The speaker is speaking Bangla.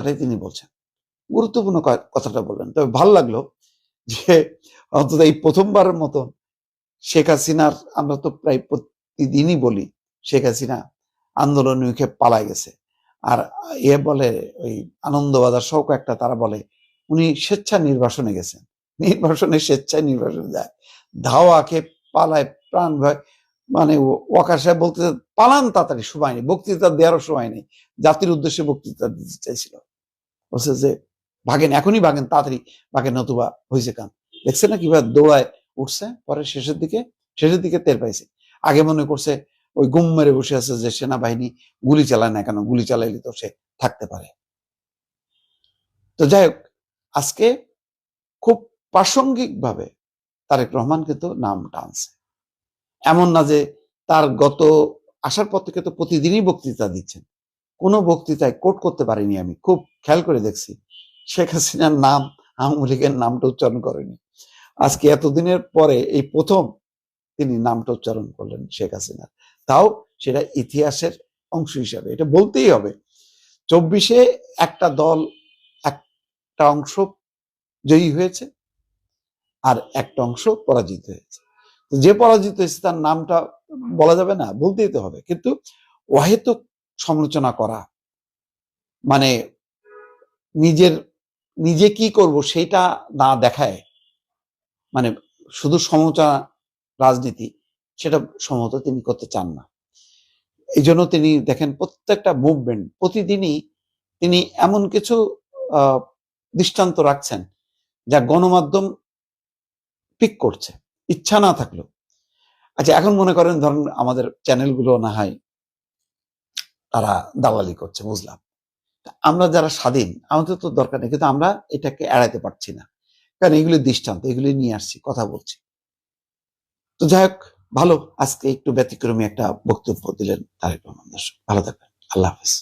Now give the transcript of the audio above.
কথাটাই তিনি বলছেন, গুরুত্বপূর্ণ কথাটা বললেন। তবে ভালো লাগলো যে অন্তত এই প্রথমবারের মতন শেখ হাসিনার, আমরা তো প্রায় প্রতিদিনই বলি শেখ হাসিনা আন্দোলন মুখে পালায় গেছে, আর বলে ওই আনন্দবাজার সহ একটা তারা বলে উনি স্বেচ্ছা নির্বাসনে গেছেন। স্বেচ্ছায় নির্বাসনে যায়, ধাওয়া খেয়ে পালায়, প্রাণ ভয়। মানে ওয়াকার সাহেব বলতে পালান তাড়াতাড়ি, সময় নেই, বক্তৃতা দেওয়ারও সময় নেই, জাতির উদ্দেশ্যে বক্তৃতা দিতে চাইছিল, বলছে যে ভাগেন, এখনই ভাগেন, তাড়াতাড়ি ভাগেন, নতুবা হয়েছে কান। দেখছে না কিভাবে দৌড়ায় উঠছে, পরে শেষের দিকে টের পাইছে। আগে মনে করছে ওই গুম মেরে বসে আছে যে সেনাবাহিনী গুলি চালায় না কেন, গুলি চালাইলে তো সে থাকতে পারে। তো যাই হোক, আজকে খুব প্রাসঙ্গিক ভাবে তারেক রহমান কিন্তু নাম টানছে। এমন না যে তার গত আসার পর থেকে তো প্রতিদিনই বক্তৃতা দিচ্ছেন, কোনো বক্তৃতায় কোট করতে পারিনি, আমি খুব খেয়াল করে দেখছি শেখ হাসিনার নাম, আওয়ামী লীগের নামটা উচ্চারণ করেনি। আজকে এতদিনের পরে এই প্রথম তিনি নামটা উচ্চারণ করলেন শেখ হাসিনার, তাও সেটা ইতিহাসের অংশ হিসাবে। এটা বলতেই হবে, 24-এ একটা দল, একটা অংশ জয়ী হয়েছে আর একটা অংশ পরাজিত হয়েছে। যে পরাজিত হয়েছে তার নামটা বলা যাবে না, বলতেই তো হবে। কিন্তু অহেতুক সমালোচনা করা, মানে নিজে কি করব সেটা না দেখায়, মানে শুধু সমালোচনা রাজনীতি, সেটা সম্ভবত তিনি করতে চান না। এই জন্য তিনি দেখেন প্রত্যেকটা মুভমেন্ট প্রতিদিনই তিনি এমন কিছু দৃষ্টান্ত রাখছেন যা গণমাধ্যম পিক করছে, ইচ্ছা না থাকলেও। আচ্ছা, এখন মনে করেন ধরেন আমাদের চ্যানেলগুলো না হয় তারা দালালি করছে, বুঝলাম। আমরা যারা স্বাধীন, আমাদের তো দরকার নেই, কিন্তু আমরা এটাকে এড়াইতে পারছি না, কারণ এগুলি দৃষ্টান্ত, এগুলি নিয়ে আসছি, কথা বলছি। তো যাই হোক, ভালো, আজকে একটু ব্যতিক্রমী একটা বক্তব্য দিলেন তারেক রহমান। ভালো থাকবেন, আল্লাহ হাফেজ।